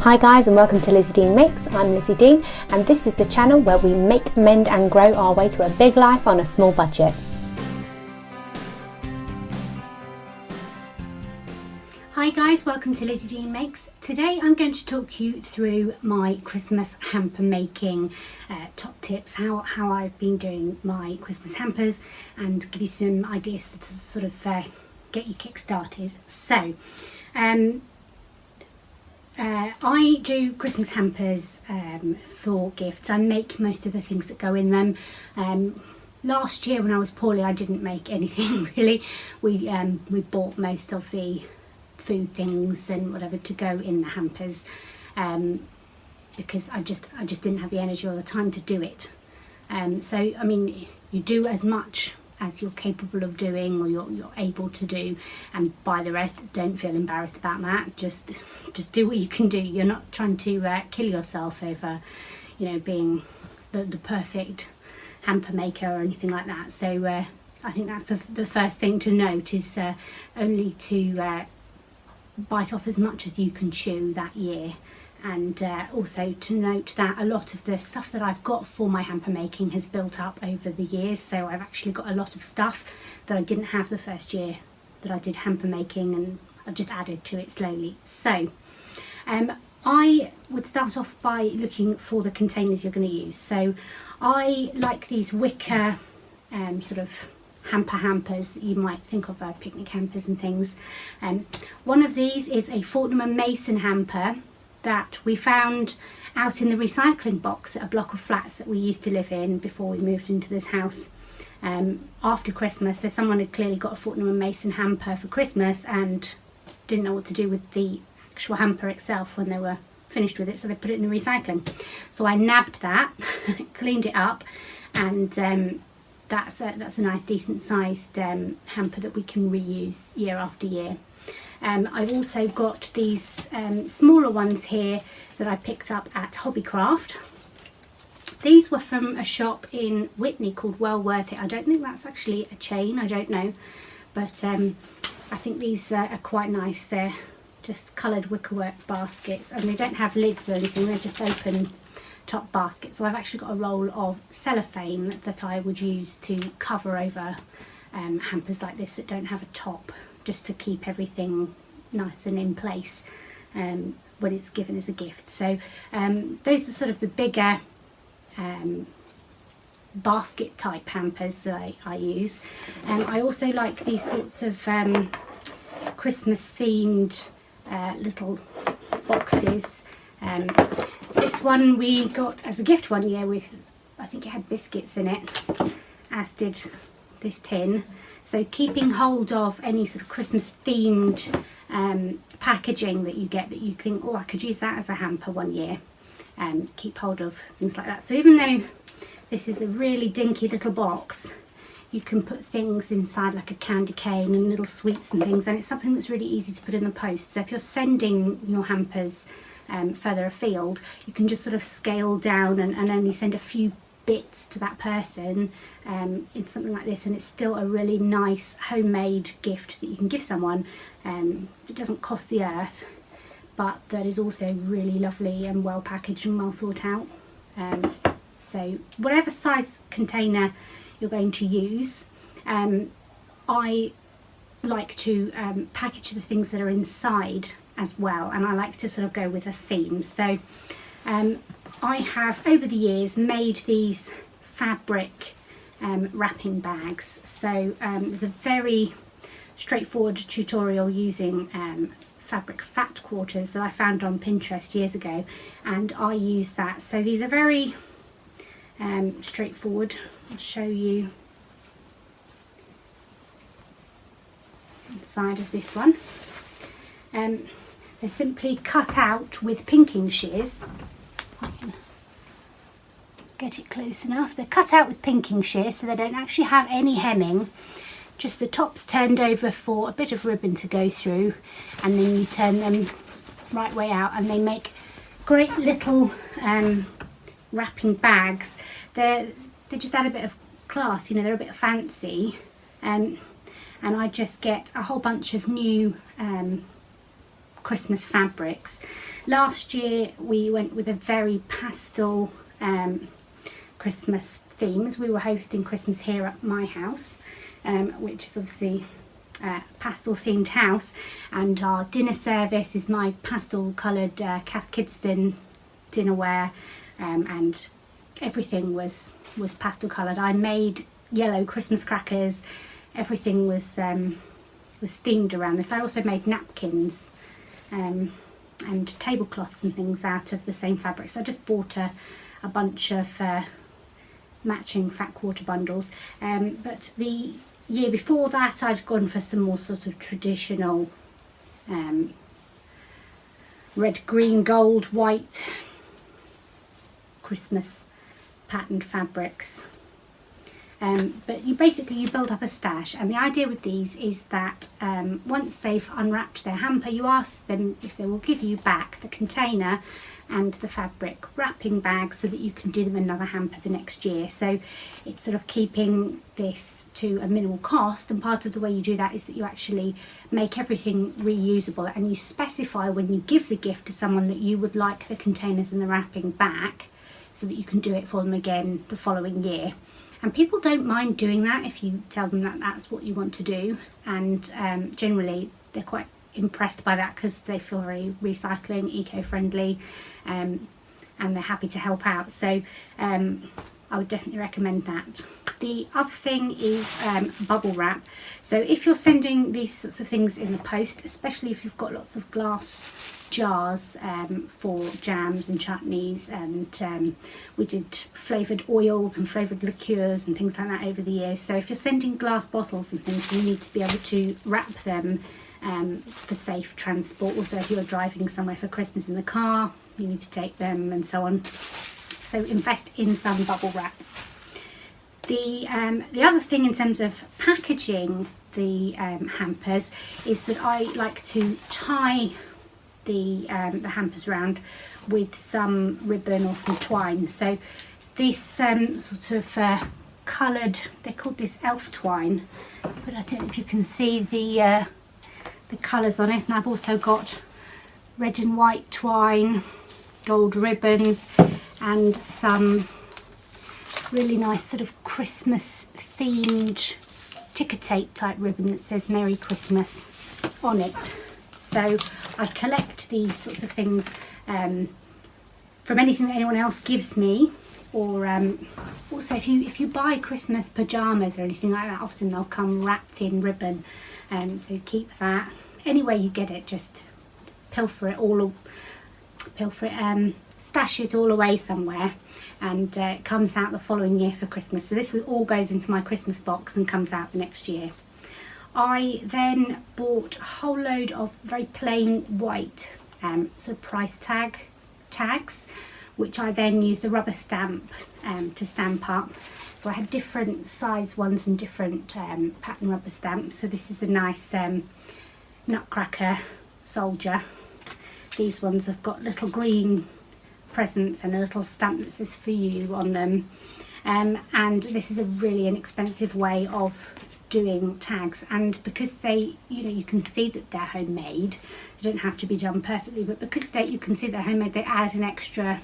Hi guys, and welcome to Lizzie Dean Makes. I'm Lizzie Dean, and this is the channel where we make, mend and grow our way to a big life on a small budget. Hi guys, welcome to Lizzie Dean Makes. Today I'm going to talk you through my Christmas hamper making top tips, how I've been doing my Christmas hampers, and give you some ideas to sort of get you kick started. So I do Christmas hampers for gifts. I make most of the things that go in them. Last year when I was poorly, I didn't make anything really. We bought most of the food things and whatever to go in the hampers because I just didn't have the energy or the time to do it. So I mean, you do as much as you're capable of doing or you're able to do, and buy the rest. Don't feel embarrassed about that. Just do what you can do. You're not trying to kill yourself over, you know, being the perfect hamper maker or anything like that. So I think that's the first thing to note is only to bite off as much as you can chew that year. And also to note that a lot of the stuff that I've got for my hamper making has built up over the years, so I've actually got a lot of stuff that I didn't have the first year that I did hamper making, and I've just added to it slowly. So I would start off by looking for the containers you're going to use. So I like these wicker sort of hampers that you might think of, picnic hampers and things. One of these is a Fortnum & Mason hamper that we found out in the recycling box at a block of flats that we used to live in before we moved into this house after Christmas. So someone had clearly got a Fortnum & Mason hamper for Christmas and didn't know what to do with the actual hamper itself when they were finished with it, so they put it in the recycling. So I nabbed that, cleaned it up, and that's a nice decent sized hamper that we can reuse year after year. I've also got these smaller ones here that I picked up at Hobbycraft. These were from a shop in Witney called Well Worth It. I don't think that's actually a chain, I don't know, but I think these are quite nice. They're just coloured wickerwork baskets, and they don't have lids or anything, they're just open top baskets. So I've actually got a roll of cellophane that I would use to cover over hampers like this that don't have a top, just to keep everything nice and in place when it's given as a gift. So those are sort of the bigger basket type hampers that I use. I also like these sorts of Christmas themed little boxes. This one we got as a gift one year with, I think it had biscuits in it, as did this tin. So keeping hold of any sort of Christmas themed packaging that you get that you think, oh, I could use that as a hamper one year. Keep hold of things like that. So even though this is a really dinky little box, you can put things inside like a candy cane and little sweets and things, and it's something that's really easy to put in the post. So if you're sending your hampers further afield, you can just sort of scale down and only send a few bits to that person in something like this, and it's still a really nice homemade gift that you can give someone. It doesn't cost the earth, but that is also really lovely and well packaged and well thought out. So whatever size container you're going to use, I like to package the things that are inside as well, and I like to sort of go with a theme. So I have over the years made these fabric wrapping bags. So there's a very straightforward tutorial using fabric fat quarters that I found on Pinterest years ago, and I use that. So these are very straightforward. I'll show you inside of this one. They're simply cut out with pinking shears. I can get it close enough. They're cut out with pinking shears, so they don't actually have any hemming, just the tops turned over for a bit of ribbon to go through, and then you turn them right way out, and they make great little wrapping bags. They just add a bit of class, you know, they're a bit fancy, and I just get a whole bunch of new Christmas fabrics. Last year we went with a very pastel Christmas themes. We were hosting Christmas here at my house, which is obviously pastel themed house, and our dinner service is my pastel coloured Cath Kidston dinnerware, and everything was pastel coloured. I made yellow Christmas crackers. Everything was themed around this. I also made napkins and tablecloths and things out of the same fabric. So I just bought a bunch of matching fat quarter bundles, but the year before that I'd gone for some more sort of traditional red, green, gold, white Christmas patterned fabrics. But you build up a stash, and the idea with these is that once they've unwrapped their hamper, you ask them if they will give you back the container and the fabric wrapping bag so that you can do them another hamper the next year. So it's sort of keeping this to a minimal cost, and part of the way you do that is that you actually make everything reusable, and you specify when you give the gift to someone that you would like the containers and the wrapping back so that you can do it for them again the following year. And people don't mind doing that if you tell them that that's what you want to do, and generally they're quite impressed by that because they feel very recycling, eco-friendly, and they're happy to help out. So I would definitely recommend that. The other thing is bubble wrap. So if you're sending these sorts of things in the post, especially if you've got lots of glass jars for jams and chutneys, and we did flavoured oils and flavoured liqueurs and things like that over the years. So if you're sending glass bottles and things, you need to be able to wrap them for safe transport. Also, if you're driving somewhere for Christmas in the car, you need to take them and so on. So invest in some bubble wrap. The other thing in terms of packaging the hampers is that I like to tie the hampers around with some ribbon or some twine. So this sort of coloured, they called this elf twine, but I don't know if you can see the colours on it. And I've also got red and white twine, gold ribbons, and some really nice sort of Christmas themed ticker tape type ribbon that says Merry Christmas on it. So I collect these sorts of things from anything that anyone else gives me, or also if you buy Christmas pyjamas or anything like that, often they'll come wrapped in ribbon, so keep that. Any way you get it, just stash it all away somewhere, and it comes out the following year for Christmas. So this all goes into my Christmas box and comes out the next year. I then bought a whole load of very plain white sort of price tags, which I then used a rubber stamp to stamp up. So I had different size ones and different pattern rubber stamps. So this is a nice Nutcracker soldier. These ones have got little green presents and a little stamp that says "for you" on them, and this is a really inexpensive way of doing tags, and because they, you can see that they're homemade, they don't have to be done perfectly, but because you can see they're homemade, they add an extra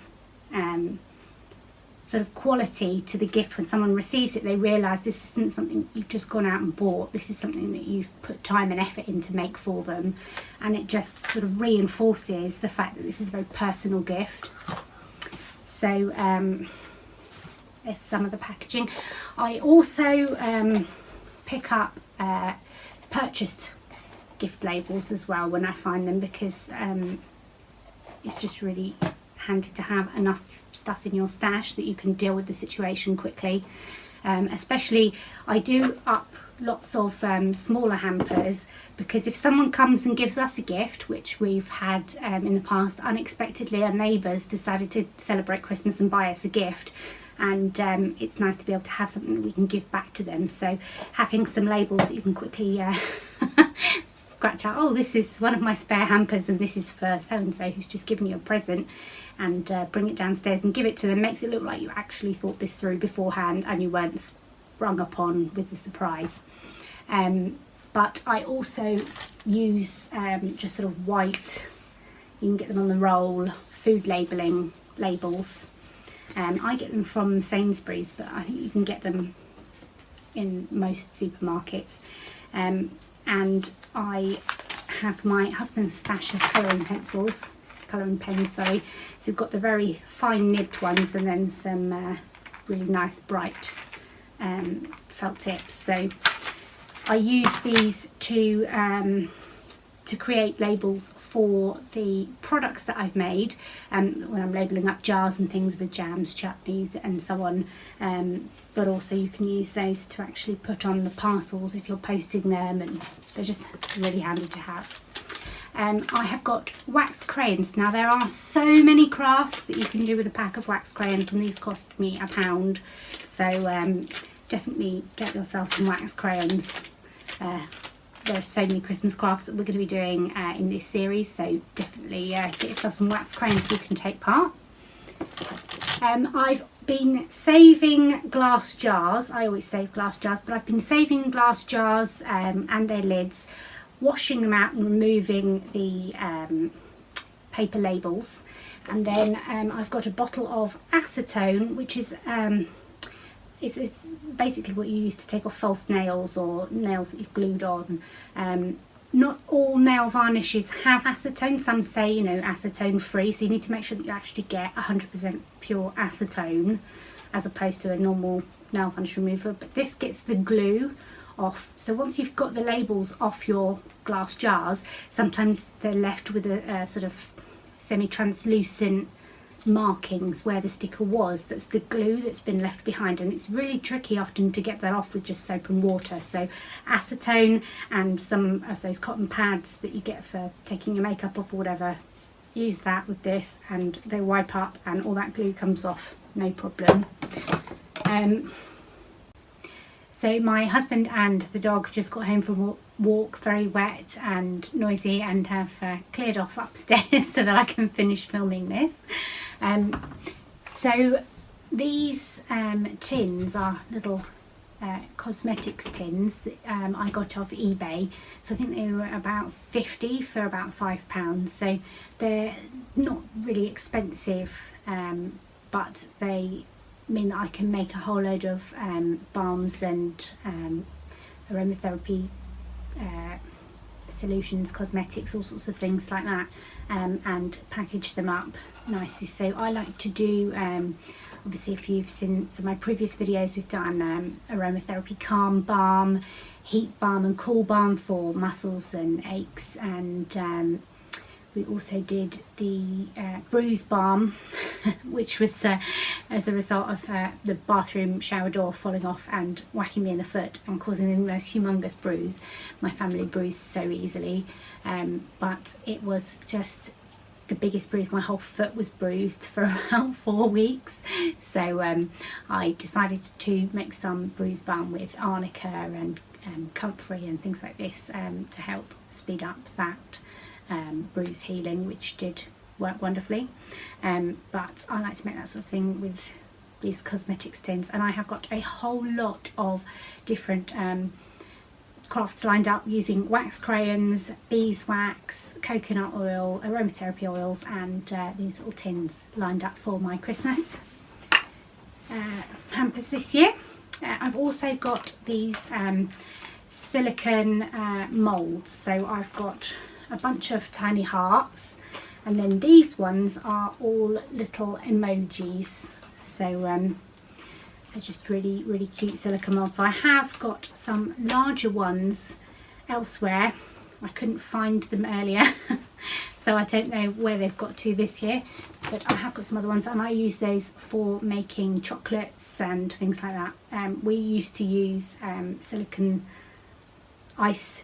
sort of quality to the gift. When someone receives it, they realise this isn't something you've just gone out and bought, this is something that you've put time and effort in to make for them, and it just sort of reinforces the fact that this is a very personal gift. So there's some of the packaging. I also pick up purchased gift labels as well when I find them, because it's just really handy to have enough stuff in your stash that you can deal with the situation quickly. Especially I do up lots of smaller hampers, because if someone comes and gives us a gift, which we've had in the past, unexpectedly our neighbours decided to celebrate Christmas and buy us a gift, and it's nice to be able to have something that we can give back to them. So having some labels that you can quickly scratch out, oh, this is one of my spare hampers and this is for so-and-so who's just given you a present, and bring it downstairs and give it to them, makes it look like you actually thought this through beforehand and you weren't sprung upon with the surprise. But I also use just sort of white You can get them on the roll, food labelling labels. I get them from Sainsbury's, but I think you can get them in most supermarkets. And I have my husband's stash of colouring pens, sorry. So we've got the very fine nibbed ones, and then some really nice bright felt tips. So I use these to create labels for the products that I've made when I'm labelling up jars and things with jams, chutneys and so on, but also you can use those to actually put on the parcels if you're posting them, and they're just really handy to have. I have got wax crayons. Now there are so many crafts that you can do with a pack of wax crayons, and these cost me £1, so definitely get yourself some wax crayons. There are so many Christmas crafts that we're going to be doing in this series, so definitely get yourself some wax crayons so you can take part. I've been saving glass jars. I always save glass jars, but I've been saving glass jars and their lids, washing them out and removing the paper labels, and then I've got a bottle of acetone, which is it's basically what you use to take off false nails or nails that you've glued on. Not all nail varnishes have acetone. Some say, you know, acetone free, so you need to make sure that you actually get 100% pure acetone as opposed to a normal nail varnish remover. But this gets the glue off. So once you've got the labels off your glass jars, sometimes they're left with a sort of semi-translucent markings where the sticker was. That's the glue that's been left behind, and it's really tricky often to get that off with just soap and water. So acetone and some of those cotton pads that you get for taking your makeup off or whatever, use that with this and they wipe up and all that glue comes off, no problem. So my husband and the dog just got home from a walk, very wet and noisy, and have cleared off upstairs so that I can finish filming this. So these tins are little cosmetics tins that I got off eBay. So I think they were about 50 for about £5. So they're not really expensive, but they mean that I can make a whole load of balms and aromatherapy solutions, cosmetics, all sorts of things like that, and package them up nicely. So I like to do, obviously if you've seen some of my previous videos, we've done aromatherapy calm balm, heat balm and cool balm for muscles and aches, and we also did the bruise balm which was as a result of the bathroom shower door falling off and whacking me in the foot and causing the most humongous bruise. My family bruised so easily, but it was just the biggest bruise. My whole foot was bruised for about 4 weeks, so I decided to make some bruise balm with arnica and comfrey and things like this to help speed up that bruise healing, which did work wonderfully. But I like to make that sort of thing with these cosmetics tins, and I have got a whole lot of different crafts lined up using wax crayons, beeswax, coconut oil, aromatherapy oils, and these little tins lined up for my Christmas hampers this year. I've also got these silicone moulds, so I've got a bunch of tiny hearts, and then these ones are all little emojis, so they're just really cute silicone molds. So I have got some larger ones elsewhere. I couldn't find them earlier so I don't know where they've got to this year, but I have got some other ones, and I use those for making chocolates and things like that. We used to use silicone ice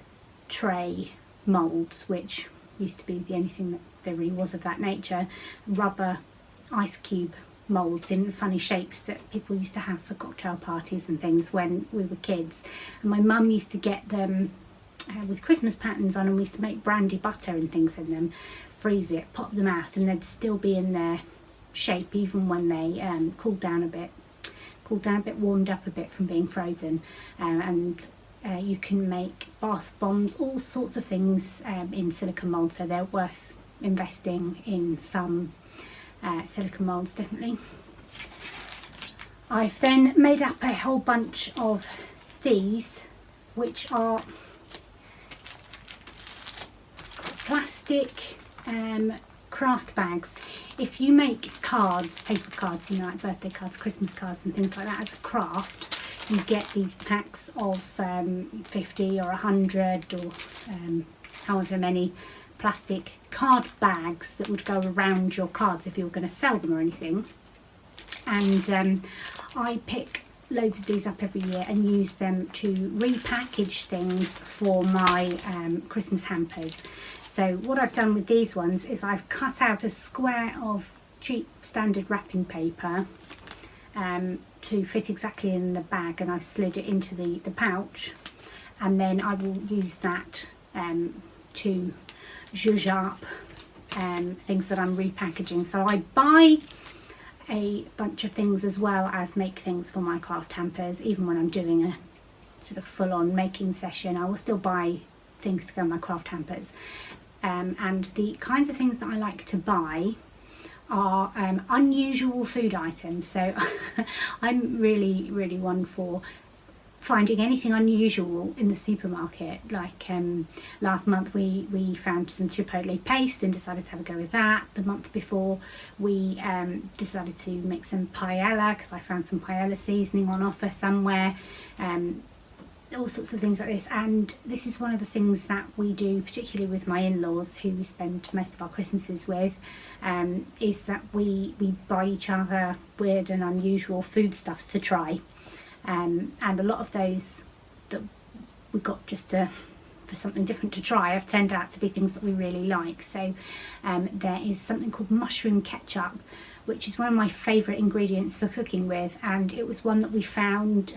tray moulds, which used to be the only thing that there really was of that nature. Rubber ice cube moulds in funny shapes that people used to have for cocktail parties and things when we were kids, and my mum used to get them with Christmas patterns on, and we used to make brandy butter and things in them, freeze it, pop them out, and they'd still be in their shape even when they cooled down a bit, warmed up a bit from being frozen. And you can make bath bombs, all sorts of things in silicone mould, so they're worth investing in some silicone moulds, definitely. I've then made up a whole bunch of these, which are plastic craft bags. If you make cards, paper cards, you know, like birthday cards, Christmas cards and things like that as a craft, you get these packs of 50 or 100 or however many plastic card bags that would go around your cards if you were going to sell them or anything. And I pick loads of these up every year and use them to repackage things for my Christmas hampers. So what I've done with these ones is I've cut out a square of cheap standard wrapping paper to fit exactly in the bag, and I've slid it into the pouch, and then I will use that to zhuzh up things that I'm repackaging. So I buy a bunch of things as well as make things for my craft hampers. Even when I'm doing a sort of full-on making session, I will still buy things to go in my craft hampers. And the kinds of things that I like to buy are unusual food items. So I'm really one for finding anything unusual in the supermarket. Like last month we found some chipotle paste and decided to have a go with that. The month before we decided to make some paella because I found some paella seasoning on offer somewhere. All sorts of things like this, and this is one of the things that we do, particularly with my in-laws who we spend most of our Christmases with, is that we buy each other weird and unusual foodstuffs to try. And a lot of those that we got just for something different to try have turned out to be things that we really like. So there is something called mushroom ketchup, which is one of my favourite ingredients for cooking with, and it was one that we found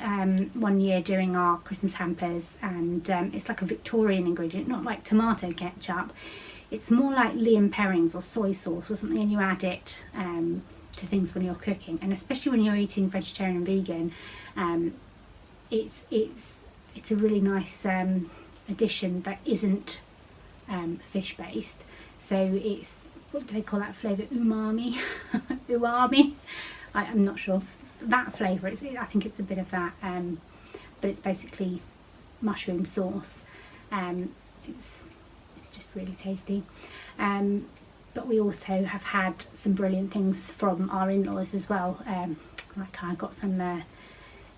one year doing our Christmas hampers, and it's like a Victorian ingredient, not like tomato ketchup. It's more like Liam Perrings or soy sauce or something, and you add it to things when you're cooking, and especially when you're eating vegetarian and vegan. It's a really nice addition that isn't fish based. So it's, what do they call that flavour? Umami? Umami? I'm not sure. That flavour, I think it's a bit of that, but it's basically mushroom sauce. It's just really tasty. But we also have had some brilliant things from our in-laws as well. Like I got some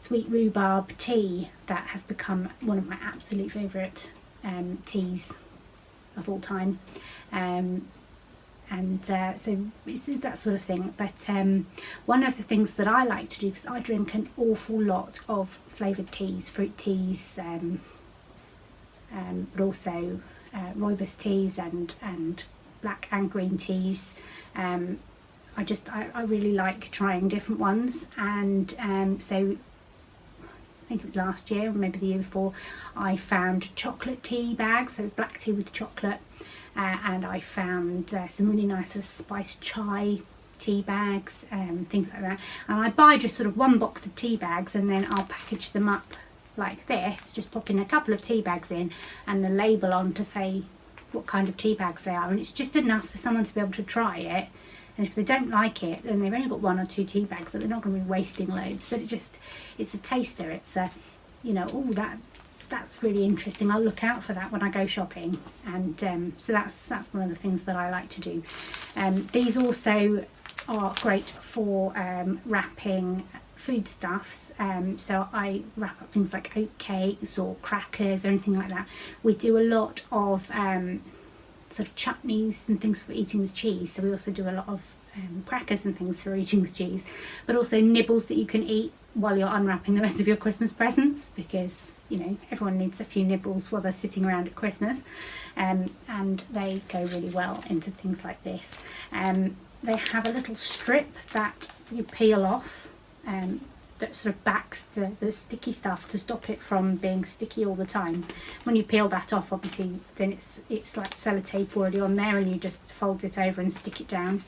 sweet rhubarb tea that has become one of my absolute favourite teas of all time. So it's that sort of thing. But one of the things that I like to do, because I drink an awful lot of flavoured teas, fruit teas, but also rooibos teas and black and green teas. I really like trying different ones, and so I think it was last year or maybe the year before, I found chocolate tea bags, so black tea with chocolate, and I found some really nice sort of spiced chai tea bags, things like that. And I buy just sort of one box of tea bags, and then I'll package them up like this, just pop in a couple of tea bags in and the label on to say what kind of tea bags they are, and it's just enough for someone to be able to try it. And if they don't like it, then they've only got one or two tea bags, so they're not going to be wasting loads. But it's a taster. It's a, oh, that's really interesting. I'll look out for that when I go shopping. And so that's one of the things that I like to do. These also are great for wrapping foodstuffs. So I wrap up things like oat cakes or crackers or anything like that. We do a lot of sort of chutneys and things for eating with cheese, so we also do a lot of crackers and things for eating with cheese, but also nibbles that you can eat while you're unwrapping the rest of your Christmas presents, because everyone needs a few nibbles while they're sitting around at Christmas, and they go really well into things like this. They have a little strip that you peel off that sort of backs the sticky stuff to stop it from being sticky all the time. When you peel that off, obviously, then it's like sellotape already on there, and you just fold it over and stick it down.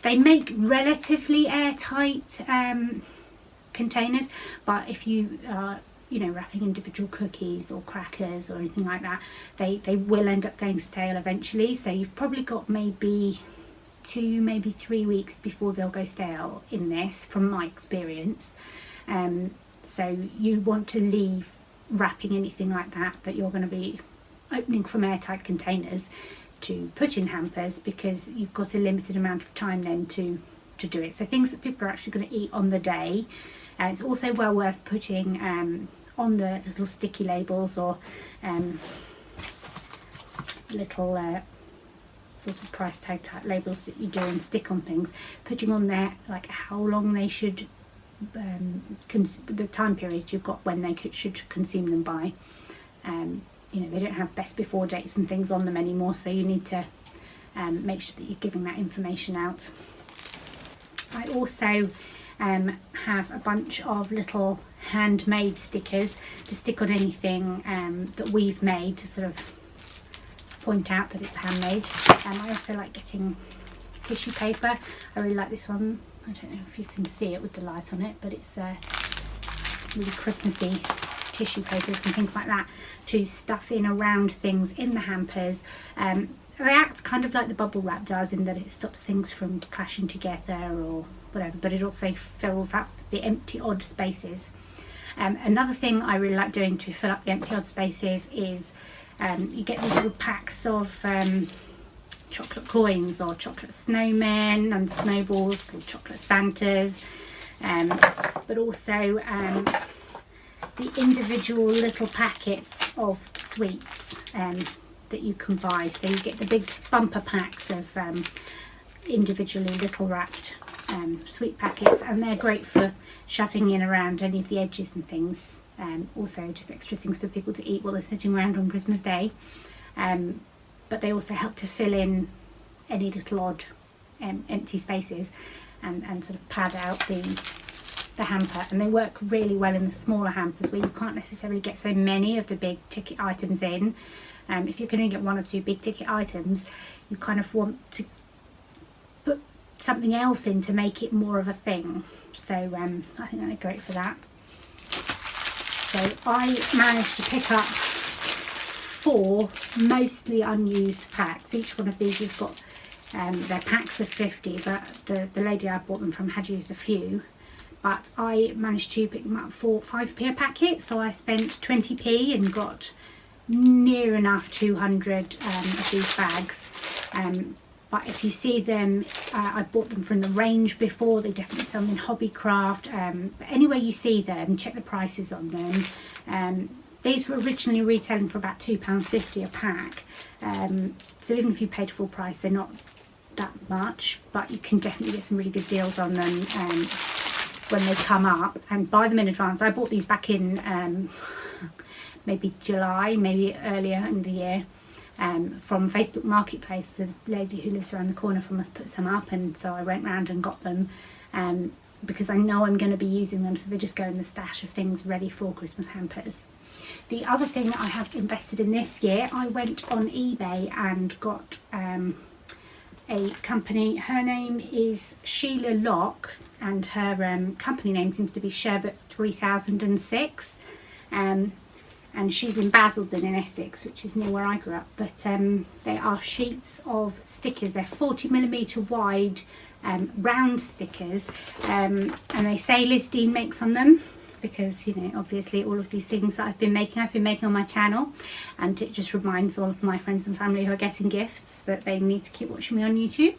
They make relatively airtight containers, but if you you know, wrapping individual cookies or crackers or anything like that, they will end up going stale eventually. So you've probably got maybe 2, maybe 3 weeks before they'll go stale in this, from my experience. So you want to leave wrapping anything like that you're going to be opening from airtight containers to put in hampers, because you've got a limited amount of time then to do it. So things that people are actually going to eat on the day. It's also well worth putting on the little sticky labels, or little sort of price tag type labels that you do and stick on things, putting on there like how long they should the time period you've got when they should consume them by. You know, they don't have best before dates and things on them anymore, so you need to make sure that you're giving that information out. I also have a bunch of little handmade stickers to stick on anything that we've made, to sort of point out that it's handmade. I also like getting tissue paper. I really like this one. I don't know if you can see it with the light on it, but it's really Christmassy tissue papers and things like that to stuff in around things in the hampers. They act kind of like the bubble wrap does, in that it stops things from clashing together or whatever, but it also fills up the empty odd spaces. Another thing I really like doing to fill up the empty odd spaces is you get these little packs of chocolate coins or chocolate snowmen and snowballs, little chocolate Santas, but also the individual little packets of sweets that you can buy. So you get the big bumper packs of individually little wrapped sweet packets, and they're great for shoving in around any of the edges and things. Also just extra things for people to eat while they're sitting around on Christmas Day. But they also help to fill in any little odd empty spaces and sort of pad out the hamper. And they work really well in the smaller hampers where you can't necessarily get so many of the big ticket items in. If you're going to get 1 or 2 big ticket items, you kind of want to put something else in to make it more of a thing. So I think they're great for that. So I managed to pick up 4 mostly unused packs. Each one of these has got their packs of 50, but the lady I bought them from had used a few. But I managed to pick them up for 5p a packet, so I spent 20p and got near enough 200 of these bags. But if you see them, I bought them from the range before. They definitely sell them in Hobbycraft. But anywhere you see them, check the prices on them. These were originally retailing for about £2.50 a pack. So even if you paid full price, they're not that much, but you can definitely get some really good deals on them when they come up, and buy them in advance. I bought these back in maybe July, maybe earlier in the year. From Facebook Marketplace. The lady who lives around the corner from us put some up, and so I went round and got them because I know I'm going to be using them, so they just go in the stash of things ready for Christmas hampers. The other thing that I have invested in this year, I went on eBay and got a company. Her name is Sheila Locke, and her company name seems to be Sherbet 3006. And she's in Basildon in Essex, which is near where I grew up. But they are sheets of stickers. They're 40mm wide round stickers, and they say Liz Dean makes on them, because, you know, obviously all of these things that I've been making on my channel, and it just reminds all of my friends and family who are getting gifts that they need to keep watching me on YouTube.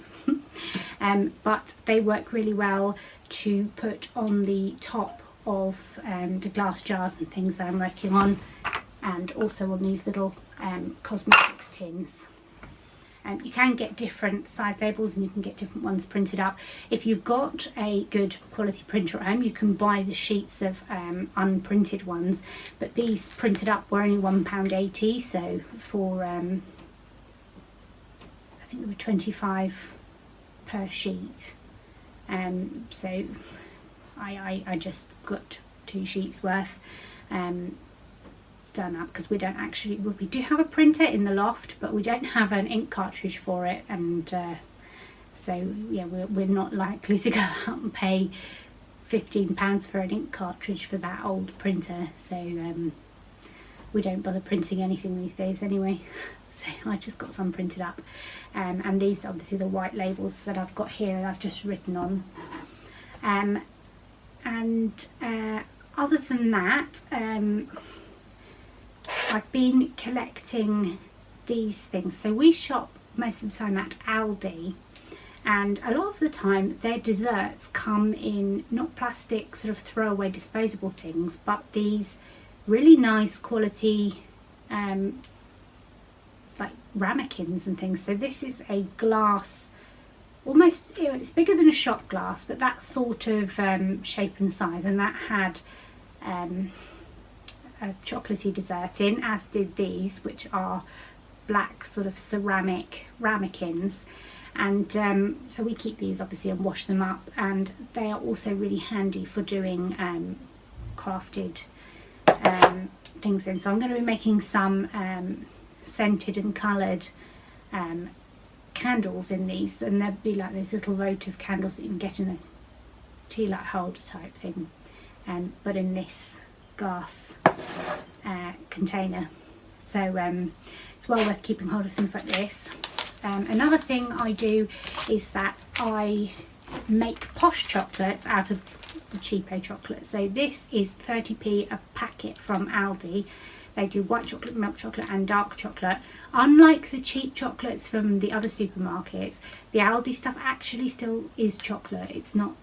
But they work really well to put on the top of the glass jars and things that I'm working on, and also on these little cosmetics tins. You can get different size labels, and you can get different ones printed up. If you've got a good quality printer at home, you can buy the sheets of unprinted ones, but these printed up were only £1.80, so for I think they were 25 per sheet. So I just got 2 sheets worth done up, because we don't actually, well, we do have a printer in the loft, but we don't have an ink cartridge for it, and so yeah, we're not likely to go out and pay £15 for an ink cartridge for that old printer, so we don't bother printing anything these days anyway. So I just got some printed up, and these are obviously the white labels that I've got here and I've just written on. Other than that, I've been collecting these things. So we shop most of the time at Aldi, and a lot of the time their desserts come in not plastic sort of throwaway disposable things, but these really nice quality like ramekins and things. So this is a glass, almost, it's bigger than a shot glass, but that sort of shape and size, and that had a chocolatey dessert in, as did these, which are black sort of ceramic ramekins. And so we keep these obviously and wash them up, and they are also really handy for doing crafted things in. So I'm going to be making some scented and coloured candles in these, and they'll be like those little votive candles that you can get in a tea light holder type thing, but in this glass container. So it's well worth keeping hold of things like this. Another thing I do is that I make posh chocolates out of the cheapo chocolate. So this is 30p a packet from Aldi. They do white chocolate, milk chocolate and dark chocolate. Unlike the cheap chocolates from the other supermarkets, the Aldi stuff actually still is chocolate. It's not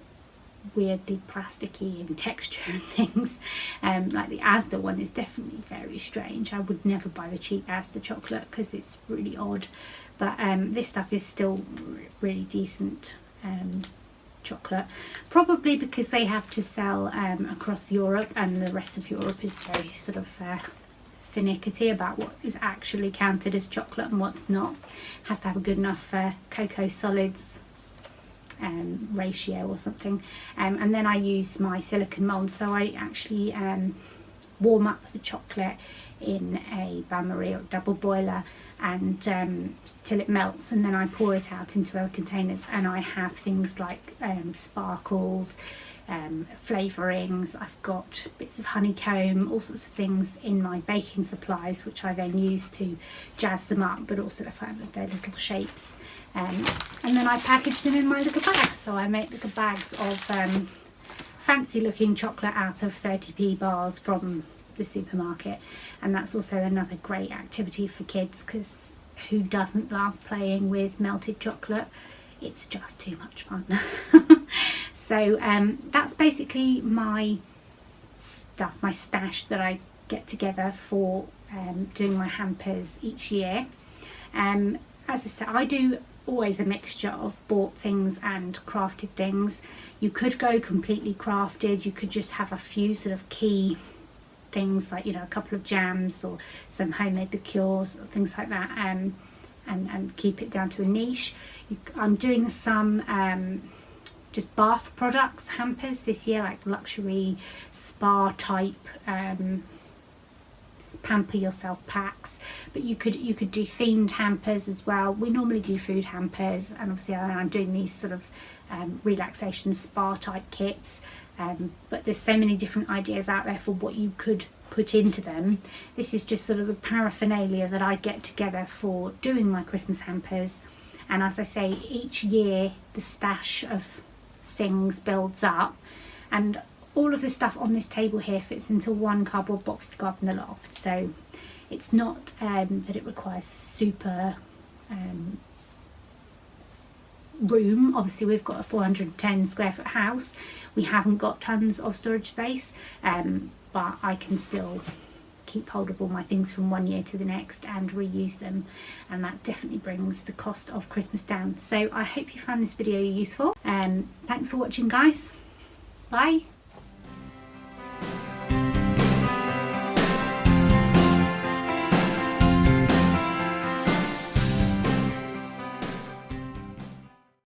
weirdly plasticky in texture and things. Like the Asda one is definitely very strange. I would never buy the cheap Asda chocolate because it's really odd. But this stuff is still really decent chocolate, probably because they have to sell across Europe, and the rest of Europe is very sort of finicky about what is actually counted as chocolate and what's not. Has to have a good enough cocoa solids ratio or something. And then I use my silicone mould, so I actually warm up the chocolate in a bain-marie or double boiler, and till it melts, and then I pour it out into other containers, and I have things like sparkles, flavourings. I've got bits of honeycomb, all sorts of things in my baking supplies, which I then use to jazz them up, but also the fact that they're little shapes. And then I package them in my little bags. So I make little bags of fancy looking chocolate out of 30p bars from the supermarket, and that's also another great activity for kids, because who doesn't love playing with melted chocolate? It's just too much fun. So that's basically my stuff, my stash that I get together for doing my hampers each year. As I said, I do always a mixture of bought things and crafted things. You could go completely crafted, you could just have a few sort of key things, like, you know, a couple of jams or some homemade liqueurs or things like that, and keep it down to a niche. I'm doing some just bath products hampers this year, like luxury spa type pamper yourself packs, but you could do themed hampers as well. We normally do food hampers, and obviously I'm doing these sort of relaxation spa type kits, but there's so many different ideas out there for what you could put into them. This is just sort of the paraphernalia that I get together for doing my Christmas hampers, and as I say, each year the stash of things builds up, and all of the stuff on this table here fits into one cardboard box to go up in the loft. So it's not that it requires super room. Obviously we've got a 410 square foot house, we haven't got tons of storage space, but I can still keep hold of all my things from one year to the next and reuse them, and that definitely brings the cost of Christmas down. So I hope you found this video useful. Thanks for watching, guys. Bye.